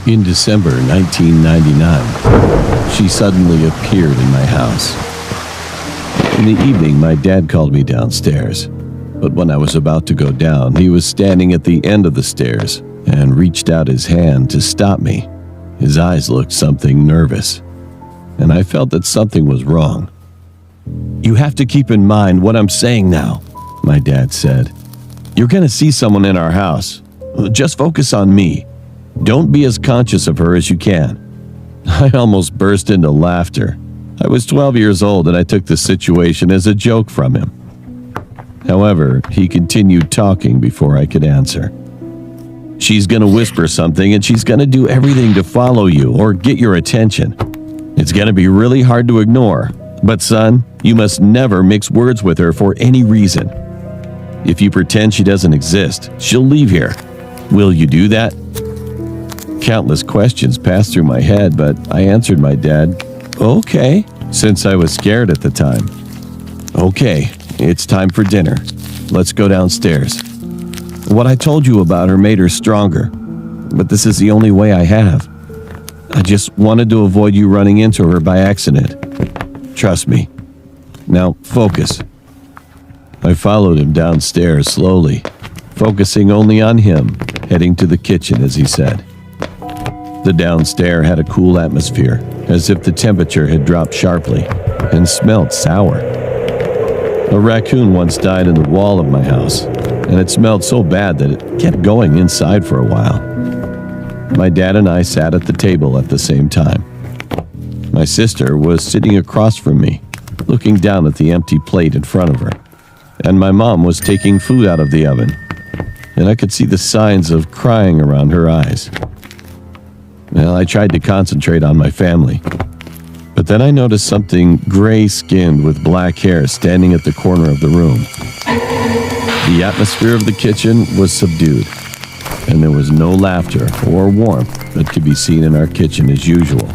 In December 1999, she suddenly appeared in my house. In the evening, my dad called me downstairs, but when I was about to go down, he was standing at the end of the stairs and reached out his hand to stop me. His eyes looked something nervous, and I felt that something was wrong. "You have to keep in mind what I'm saying now," my dad said. "You're going to see someone in our house. Just focus on me. Don't be as conscious of her as you can." I almost burst into laughter. I was 12 years old and I took the situation as a joke from him. However, he continued talking before I could answer. "She's going to whisper something and she's going to do everything to follow you or get your attention. It's going to be really hard to ignore. But son, you must never mix words with her for any reason. If you pretend she doesn't exist, she'll leave here. Will you do that?" Countless questions passed through my head, but I answered my dad, "Okay," since I was scared at the time. "Okay, it's time for dinner. Let's go downstairs. What I told you about her made her stronger, but this is the only way I have. I just wanted to avoid you running into her by accident. Trust me. Now focus." I followed him downstairs slowly, focusing only on him, heading to the kitchen as he said. The downstairs had a cool atmosphere, as if the temperature had dropped sharply, and smelled sour. A raccoon once died in the wall of my house, and it smelled so bad that it kept going inside for a while. My dad and I sat at the table at the same time. My sister was sitting across from me, looking down at the empty plate in front of her, and my mom was taking food out of the oven, and I could see the signs of crying around her eyes. Well, I tried to concentrate on my family, but then I noticed something gray-skinned with black hair standing at the corner of the room. The atmosphere of the kitchen was subdued, and there was no laughter or warmth that could be seen in our kitchen as usual.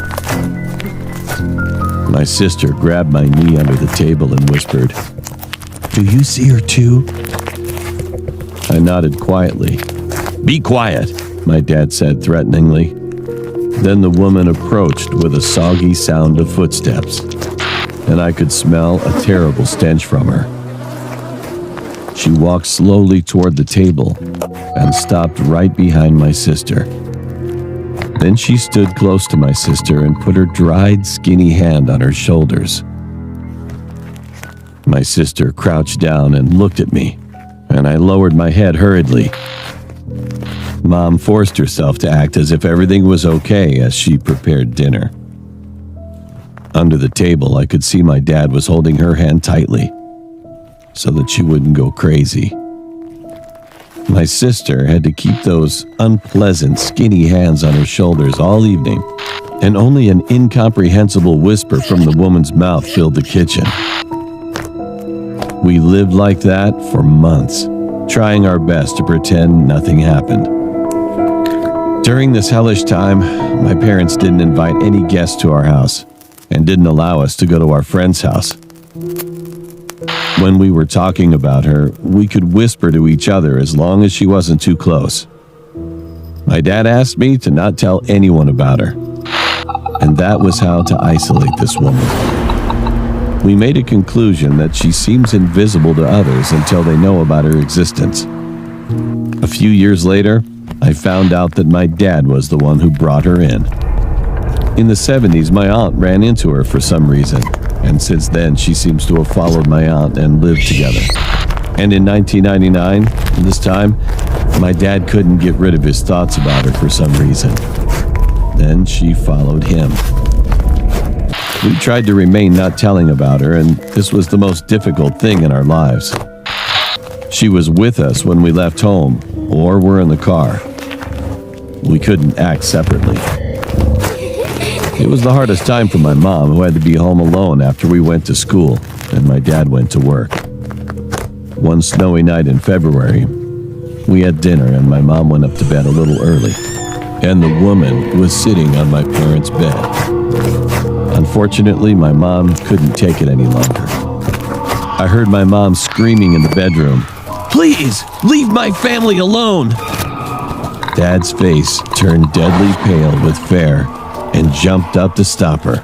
My sister grabbed my knee under the table and whispered, "Do you see her too?" I nodded quietly. "Be quiet," my dad said threateningly. Then the woman approached with a soggy sound of footsteps, and I could smell a terrible stench from her. She walked slowly toward the table and stopped right behind my sister. Then she stood close to my sister and put her dried, skinny hand on her shoulders. My sister crouched down and looked at me, and I lowered my head hurriedly. Mom forced herself to act as if everything was okay as she prepared dinner. Under the table, I could see my dad was holding her hand tightly so that she wouldn't go crazy. My sister had to keep those unpleasant, skinny hands on her shoulders all evening, and only an incomprehensible whisper from the woman's mouth filled the kitchen. We lived like that for months, trying our best to pretend nothing happened. During this hellish time, my parents didn't invite any guests to our house and didn't allow us to go to our friend's house. When we were talking about her, we could whisper to each other as long as she wasn't too close. My dad asked me to not tell anyone about her, and that was how to isolate this woman. We made a conclusion that she seems invisible to others until they know about her existence. A few years later, I found out that my dad was the one who brought her in. In the 70s, my aunt ran into her for some reason, and since then she seems to have followed my aunt and lived together. And in 1999, this time, my dad couldn't get rid of his thoughts about her for some reason. Then she followed him. We tried to remain not telling about her, and this was the most difficult thing in our lives. She was with us when we left home, or were in the car. We couldn't act separately. It was the hardest time for my mom, who had to be home alone after we went to school and my dad went to work. One snowy night in February, we had dinner and my mom went up to bed a little early, and the woman was sitting on my parents' bed. Unfortunately, my mom couldn't take it any longer. I heard my mom screaming in the bedroom, "Please, leave my family alone!" Dad's face turned deadly pale with fear and jumped up to stop her.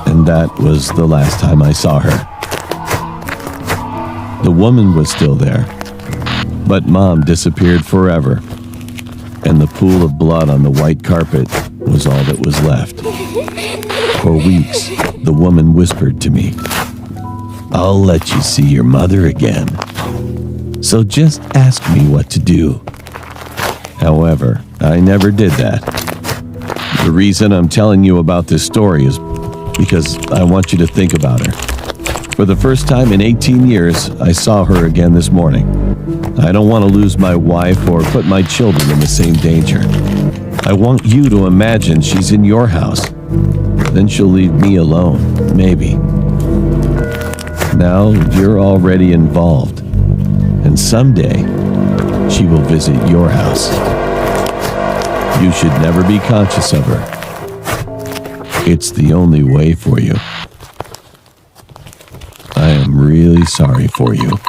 And that was the last time I saw her. The woman was still there, but Mom disappeared forever, and the pool of blood on the white carpet was all that was left. For weeks, the woman whispered to me, "I'll let you see your mother again, so just ask me what to do." However, I never did that. The reason I'm telling you about this story is because I want you to think about her. For the first time in 18 years, I saw her again this morning. I don't want to lose my wife or put my children in the same danger. I want you to imagine she's in your house. Then she'll leave me alone, maybe. Now you're already involved, and someday she will visit your house. You should never be conscious of her. It's the only way for you. I am really sorry for you.